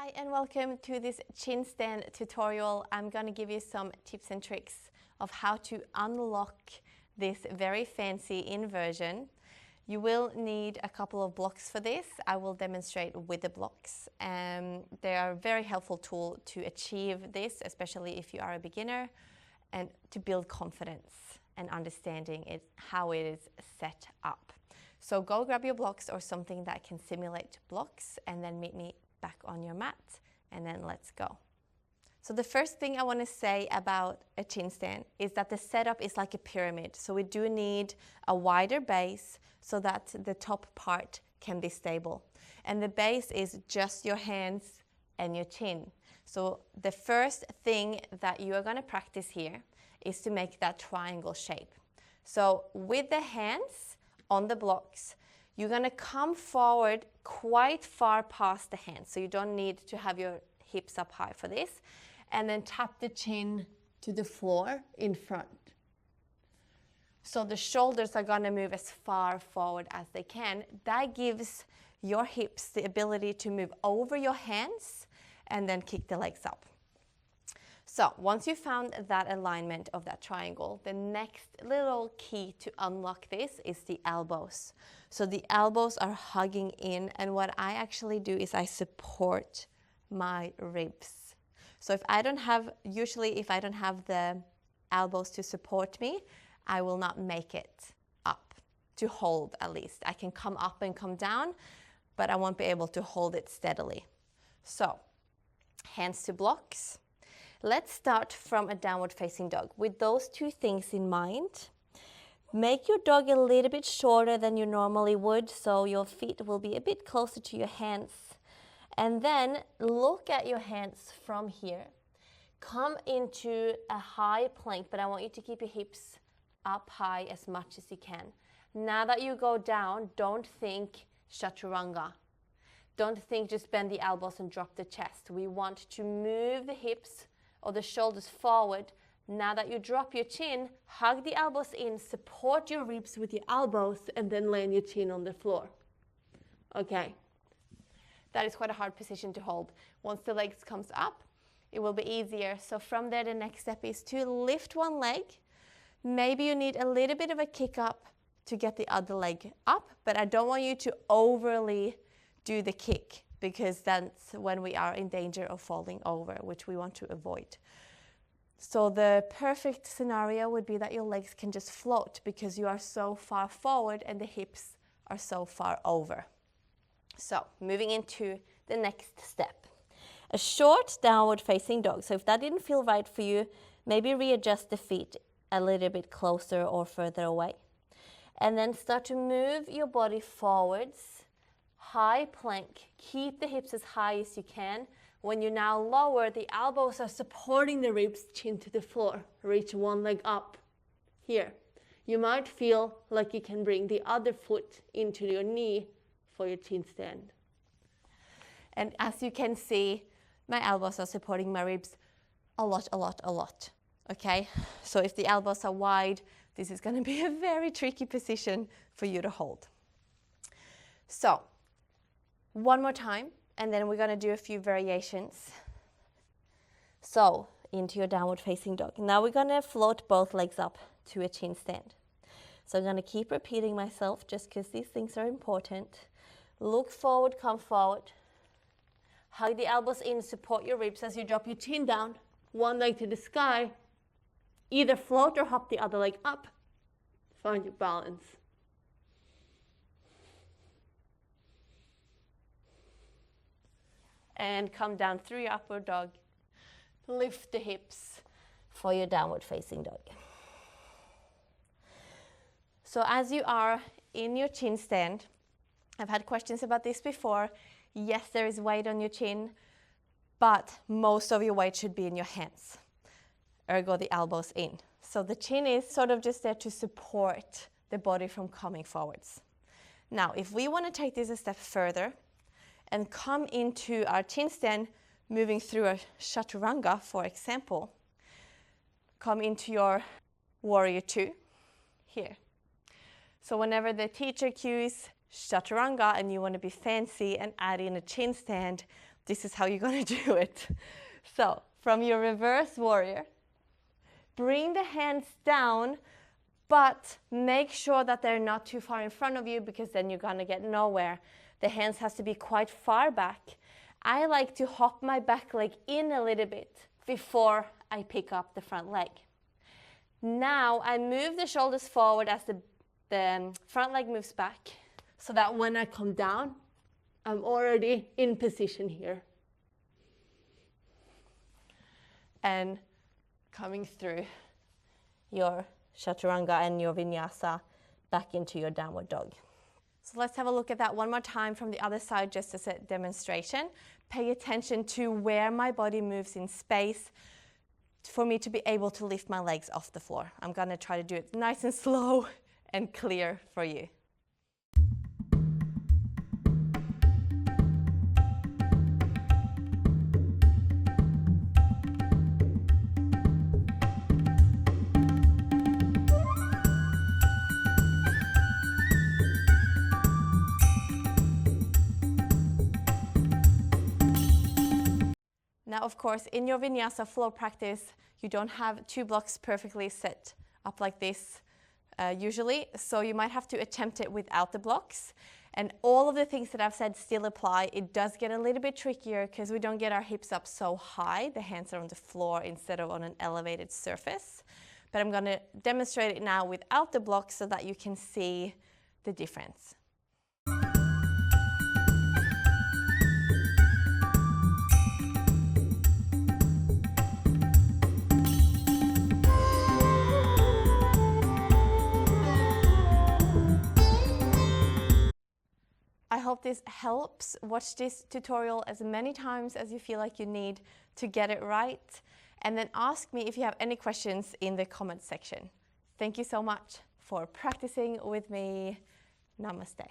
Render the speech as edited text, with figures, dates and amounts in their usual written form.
Hi and welcome to this chin stand tutorial. I'm going to give you some tips and tricks of how to unlock this very fancy inversion. You will need a couple of blocks for this. I will demonstrate with the blocks. They are a very helpful tool to achieve this, especially if you are a beginner, and to build confidence and understanding how it is set up. So go grab your blocks or something that can simulate blocks and then meet me back on your mat, and then let's go. So the first thing I want to say about a chin stand is that the setup is like a pyramid. So we do need a wider base so that the top part can be stable. And the base is just your hands and your chin. So the first thing that you are going to practice here is to make that triangle shape. So with the hands on the blocks, you're going to come forward quite far past the hands. So you don't need to have your hips up high for this. And then tap the chin to the floor in front. So the shoulders are going to move as far forward as they can. That gives your hips the ability to move over your hands and then kick the legs up. So once you found that alignment of that triangle, the next little key to unlock this is the elbows. So the elbows are hugging in, and what I actually do is I support my ribs. So if I don't have the elbows to support me, I will not make it up to hold at least. I can come up and come down, but I won't be able to hold it steadily. So hands to blocks. Let's start from a downward facing dog. With those two things in mind, make your dog a little bit shorter than you normally would, so your feet will be a bit closer to your hands. And then look at your hands from here. Come into a high plank, but I want you to keep your hips up high as much as you can. Now that you go down, don't think chaturanga. Don't think just bend the elbows and drop the chest. We want to move the hips or the shoulders forward. Now that you drop your chin, hug the elbows in, support your ribs with your elbows, and then land your chin on the floor. Okay. That is quite a hard position to hold. Once the legs comes up, it will be easier. So from there, the next step is to lift one leg. Maybe you need a little bit of a kick up to get the other leg up, but I don't want you to overly do the kick, because that's when we are in danger of falling over, which we want to avoid. So the perfect scenario would be that your legs can just float because you are so far forward and the hips are so far over. So moving into the next step, a short downward facing dog. So if that didn't feel right for you, maybe readjust the feet a little bit closer or further away. And then start to move your body forwards. High plank. Keep the hips as high as you can. When you now lower, the elbows are supporting the ribs, chin to the floor. Reach one leg up. Here. You might feel like you can bring the other foot into your knee for your chin stand. And as you can see, my elbows are supporting my ribs a lot. Okay? So if the elbows are wide, this is going to be a very tricky position for you to hold. So one more time, and then we're going to do a few variations. So, into your downward facing dog. Now we're going to float both legs up to a chin stand. So I'm going to keep repeating myself just because these things are important. Look forward, come forward. Hug the elbows in, support your ribs as you drop your chin down. One leg to the sky. Either float or hop the other leg up. Find your balance. And come down through your upward dog. Lift the hips for your downward facing dog. So as you are in your chin stand, I've had questions about this before. Yes, there is weight on your chin, but most of your weight should be in your hands. Ergo the elbows in. So the chin is sort of just there to support the body from coming forwards. Now, if we want to take this a step further, and come into our chin stand, moving through a chaturanga, for example. Come into your warrior two, here. So whenever the teacher cues chaturanga and you want to be fancy and add in a chin stand, this is how you're going to do it. So from your reverse warrior, bring the hands down, but make sure that they're not too far in front of you, because then you're going to get nowhere. The hands has to be quite far back. I like to hop my back leg in a little bit before I pick up the front leg. Now I move the shoulders forward as the front leg moves back, so that when I come down, I'm already in position here. And coming through your chaturanga and your vinyasa back into your downward dog. So let's have a look at that one more time from the other side, just as a demonstration. Pay attention to where my body moves in space for me to be able to lift my legs off the floor. I'm going to try to do it nice and slow and clear for you. Now, of course, in your vinyasa floor practice, you don't have two blocks perfectly set up like this usually, so you might have to attempt it without the blocks. And all of the things that I've said still apply. It does get a little bit trickier because we don't get our hips up so high. The hands are on the floor instead of on an elevated surface. But I'm going to demonstrate it now without the blocks so that you can see the difference. I hope this helps. Watch this tutorial as many times as you feel like you need to get it right. And then ask me if you have any questions in the comment section. Thank you so much for practicing with me. Namaste.